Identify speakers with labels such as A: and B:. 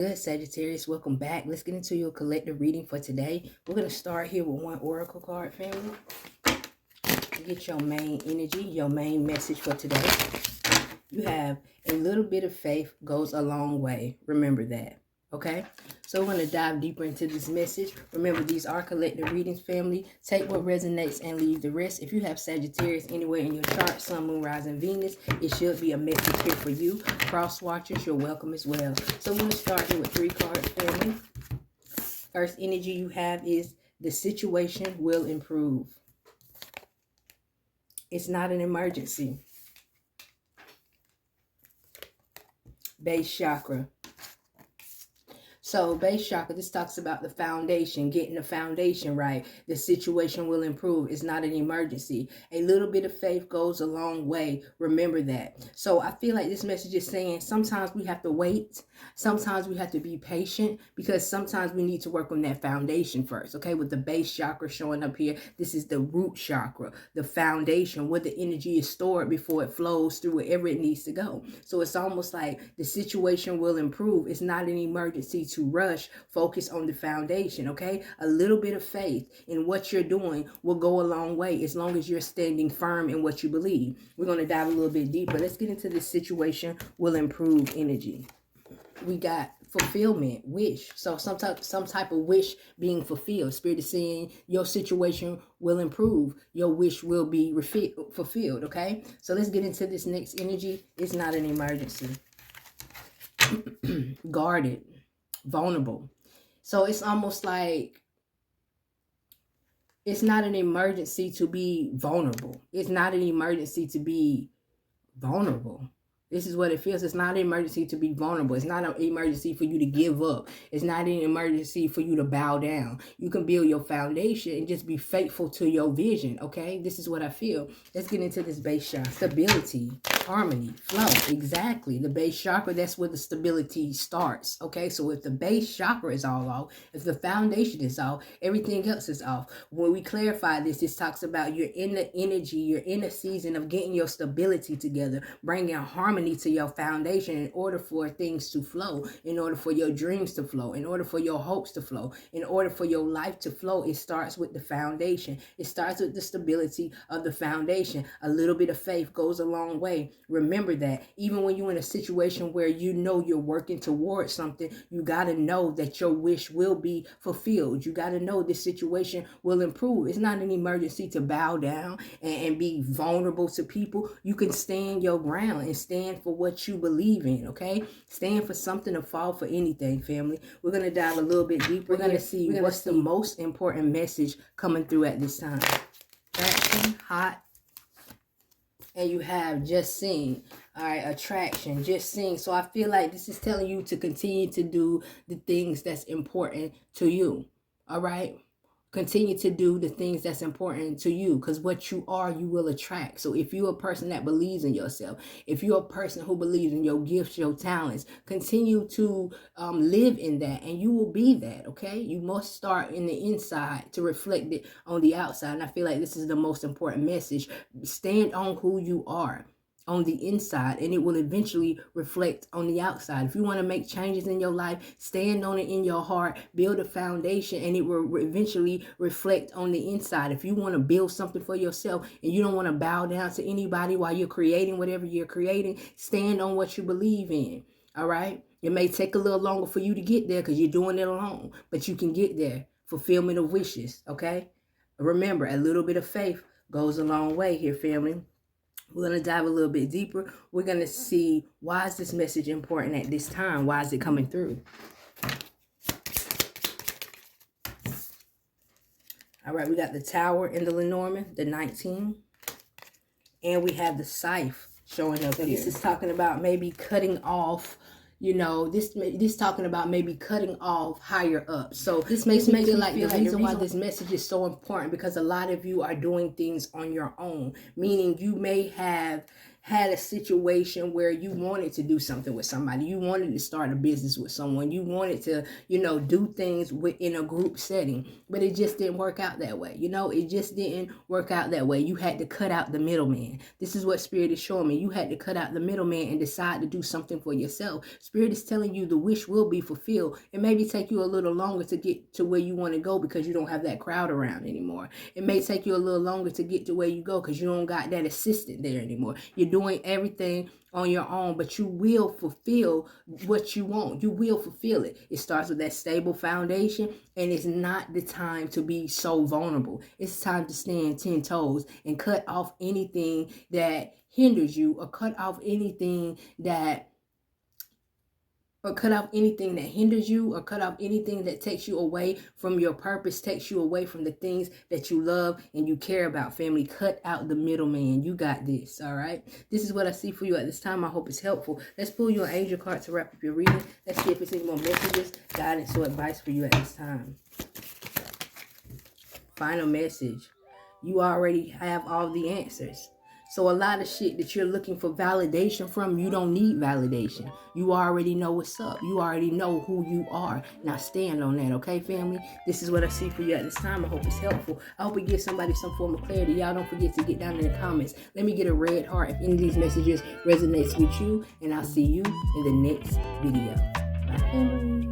A: Good, Sagittarius, welcome back. Let's get into your collective reading for today. We're going to start here with one oracle card, family. Get your main energy, your main message for today. You have a little bit of faith goes a long way. Remember that. Okay, so we're going to dive deeper into this message. Remember, these are collective readings, family. Take what resonates and leave the rest. If you have Sagittarius anywhere in your chart, Sun, Moon, Rising, Venus, it should be a message here for you. Cross watchers, you're welcome as well. So we're going to start here with 3 cards, family. First energy you have is the situation will improve. It's not an emergency. Base chakra. So base chakra, this talks about the foundation, getting the foundation right. The situation will improve. It's not an emergency. A little bit of faith goes a long way. Remember that. So I feel like this message is saying sometimes we have to wait. Sometimes we have to be patient because sometimes we need to work on that foundation first. Okay, with the base chakra showing up here, this is the root chakra, the foundation where the energy is stored before it flows through wherever it needs to go. So it's almost like the situation will improve. It's not an emergency to rush. Focus on the foundation. Okay, a little bit of faith in what you're doing will go a long way as long as you're standing firm in what you believe. We're going to dive a little bit deeper. Let's get into this situation will improve energy. We got fulfillment, wish. So some type of wish being fulfilled. Spirit is saying your situation will improve. Your wish will be fulfilled. Okay, so let's get into this next energy. It's not an emergency. Guarded, vulnerable. So it's almost like it's not an emergency to be vulnerable. It's not an emergency to be vulnerable. This is what it feels. It's not an emergency to be vulnerable. It's not an emergency for you to give up. It's not an emergency for you to bow down. You can build your foundation and just be faithful to your vision, okay? This is what I feel. Let's get into this base chakra. Stability, harmony, flow. Exactly. The base chakra, that's where the stability starts, okay? So if the base chakra is all off, if the foundation is off, everything else is off. When we clarify this, this talks about you're in the energy, you're in a season of getting your stability together, bringing harmony to your foundation in order for things to flow, in order for your dreams to flow, in order for your hopes to flow, in order for your life to flow. It starts with the foundation. It starts with the stability of the foundation. A little bit of faith goes a long way. Remember that. Even when you're in a situation where you know you're working towards something, you got to know that your wish will be fulfilled. You got to know this situation will improve. It's not an emergency to bow down and be vulnerable to people. You can stand your ground and stand for what you believe in, okay? Stand for something or fall for anything, family. We're going to dive a little bit deeper. We're going to see what's the most important message coming through at this time. Attraction, hot, and you have just seen. All right, attraction, just seeing. So I feel like this is telling you to continue to do the things that's important to you. All right? Continue to do the things that's important to you, because what you are, you will attract. So if you're a person that believes in yourself, if you're a person who believes in your gifts, your talents, continue to live in that and you will be that, okay? You must start in the inside to reflect it on the outside. And I feel like this is the most important message. Stand on who you are on the inside, and it will eventually reflect on the outside. If you want to make changes in your life, stand on it in your heart, build a foundation, and it will eventually reflect on the inside. If you want to build something for yourself and you don't want to bow down to anybody while you're creating whatever you're creating, stand on what you believe in. All right? It may take a little longer for you to get there because you're doing it alone, but you can get there. Fulfillment of wishes, okay? Remember, a little bit of faith goes a long way here, family. We're going to dive a little bit deeper. We're going to see, why is this message important at this time? Why is it coming through? All right, we got the Tower in the Lenormand, the 19. And we have the Scythe showing up here. This is talking about maybe cutting off, you know, this talking about maybe cutting off higher up. So this makes me feel like the reason why this message is so important, because a lot of you are doing things on your own, meaning you may have had a situation where you wanted to do something with somebody. You wanted to start a business with someone. You wanted to, do things in a group setting, but it just didn't work out that way. It just didn't work out that way. You had to cut out the middleman. This is what Spirit is showing me. You had to cut out the middleman and decide to do something for yourself. Spirit is telling you the wish will be fulfilled. It may take you a little longer to get to where you want to go because you don't have that crowd around anymore. It may take you a little longer to get to where you go because you don't got that assistant there anymore. You're doing everything on your own, but you will fulfill what you want. You will fulfill it. It starts with that stable foundation, and it's not the time to be so vulnerable. It's time to stand 10 toes and cut off anything that hinders you, or cut off anything that hinders you, or cut off anything that takes you away from your purpose, takes you away from the things that you love and you care about, family. Cut out the middleman. You got this, all right? This is what I see for you at this time. I hope it's helpful. Let's pull you an angel card to wrap up your reading. Let's see if it's any more messages, guidance, or advice for you at this time. Final message. You already have all the answers. So a lot of shit that you're looking for validation from, you don't need validation. You already know what's up. You already know who you are. Now stand on that, okay, family? This is what I see for you at this time. I hope it's helpful. I hope it gives somebody some form of clarity. Y'all don't forget to get down in the comments. Let me get a red heart if any of these messages resonates with you. And I'll see you in the next video. Bye, family.